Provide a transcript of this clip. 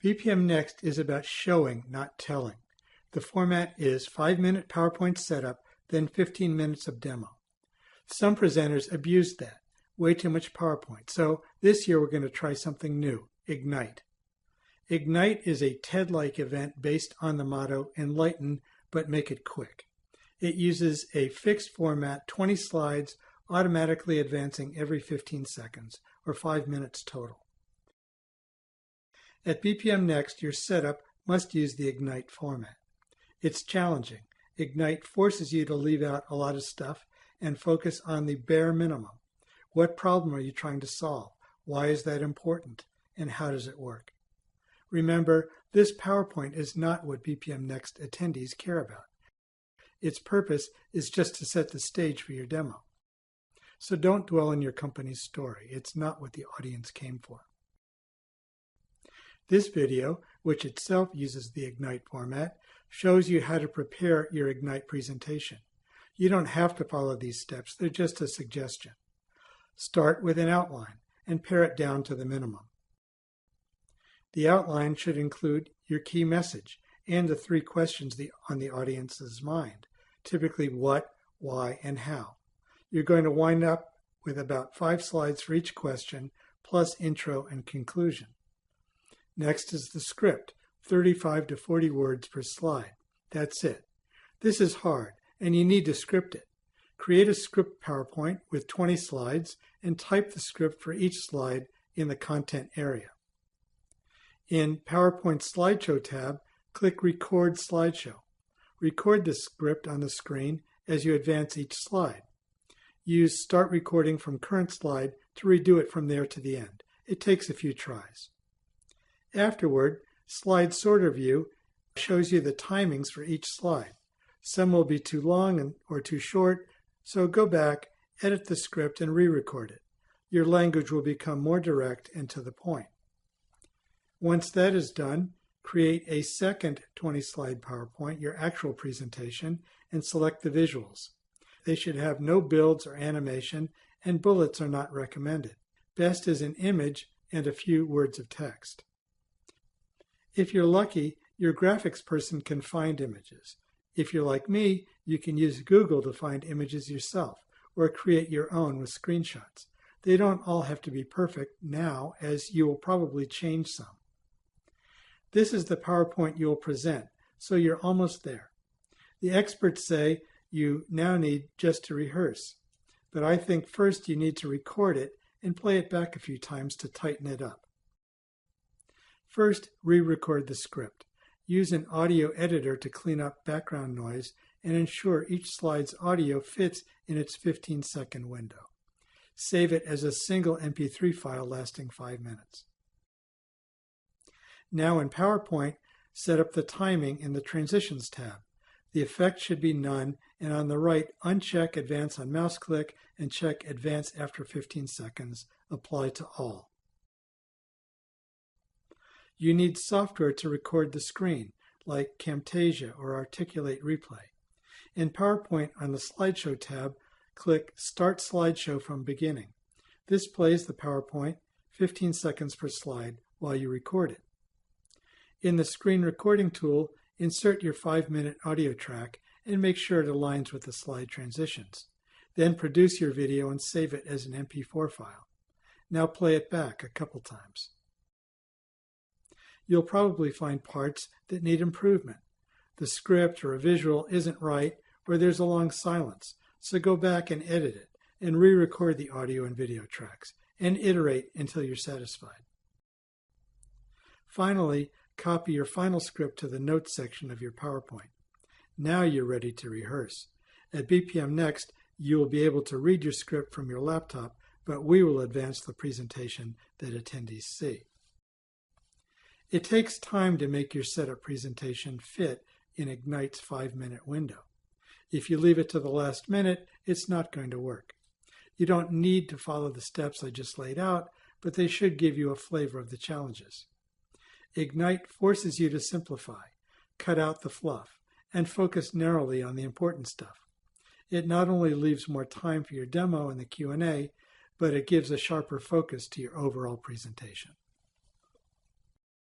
bpmNEXT is about showing, not telling. The format is 5-minute PowerPoint setup, then 15 minutes of demo. Some presenters abused that, way too much PowerPoint. So this year we're going to try something new, Ignite. Ignite is a TED-like event based on the motto, enlighten, but make it quick. It uses a fixed format, 20 slides, automatically advancing every 15 seconds, or 5 minutes total. At bpmNEXT, your setup must use the Ignite format. It's challenging. Ignite forces you to leave out a lot of stuff and focus on the bare minimum. What problem are you trying to solve? Why is that important? And how does it work? Remember, this PowerPoint is not what bpmNEXT attendees care about. Its purpose is just to set the stage for your demo. So don't dwell on your company's story. It's not what the audience came for. This video, which itself uses the Ignite format, shows you how to prepare your Ignite presentation. You don't have to follow these steps. They're just a suggestion. Start with an outline and pare it down to the minimum. The outline should include your key message and the 3 questions on the audience's mind, typically what, why, and how. You're going to wind up with about 5 slides for each question, plus intro and conclusion. Next is the script, 35 to 40 words per slide. That's it. This is hard, and you need to script it. Create a script PowerPoint with 20 slides and type the script for each slide in the content area. In PowerPoint Slideshow tab, click Record Slideshow. Record the script on the screen as you advance each slide. Use Start Recording from Current Slide to redo it from there to the end. It takes a few tries. Afterward, Slide Sorter View shows you the timings for each slide. Some will be too long or too short, so go back, edit the script, and re-record it. Your language will become more direct and to the point. Once that is done, create a second 20-slide PowerPoint, your actual presentation, and select the visuals. They should have no builds or animation, and bullets are not recommended. Best is an image and a few words of text. If you're lucky, your graphics person can find images. If you're like me, you can use Google to find images yourself, or create your own with screenshots. They don't all have to be perfect now, as you will probably change some. This is the PowerPoint you will present, so you're almost there. The experts say you now need just to rehearse, but I think first you need to record it and play it back a few times to tighten it up. First, re-record the script. Use an audio editor to clean up background noise and ensure each slide's audio fits in its 15-second window. Save it as a single MP3 file lasting 5 minutes. Now in PowerPoint, set up the timing in the Transitions tab. The effect should be none, and on the right, uncheck Advance on mouse click and check Advance after 15 seconds. Apply to all. You need software to record the screen, like Camtasia or Articulate Replay. In PowerPoint, on the Slideshow tab, click Start Slideshow from Beginning. This plays the PowerPoint 15 seconds per slide while you record it. In the Screen Recording tool, insert your 5-minute audio track and make sure it aligns with the slide transitions. Then produce your video and save it as an MP4 file. Now play it back a couple times. You'll probably find parts that need improvement. The script or a visual isn't right, or there's a long silence, so go back and edit it, and re-record the audio and video tracks, and iterate until you're satisfied. Finally, copy your final script to the notes section of your PowerPoint. Now you're ready to rehearse. At bpmNEXT, you will be able to read your script from your laptop, but we will advance the presentation that attendees see. It takes time to make your setup presentation fit in Ignite's 5-minute window. If you leave it to the last minute, it's not going to work. You don't need to follow the steps I just laid out, but they should give you a flavor of the challenges. Ignite forces you to simplify, cut out the fluff, and focus narrowly on the important stuff. It not only leaves more time for your demo and the Q&A, but it gives a sharper focus to your overall presentation.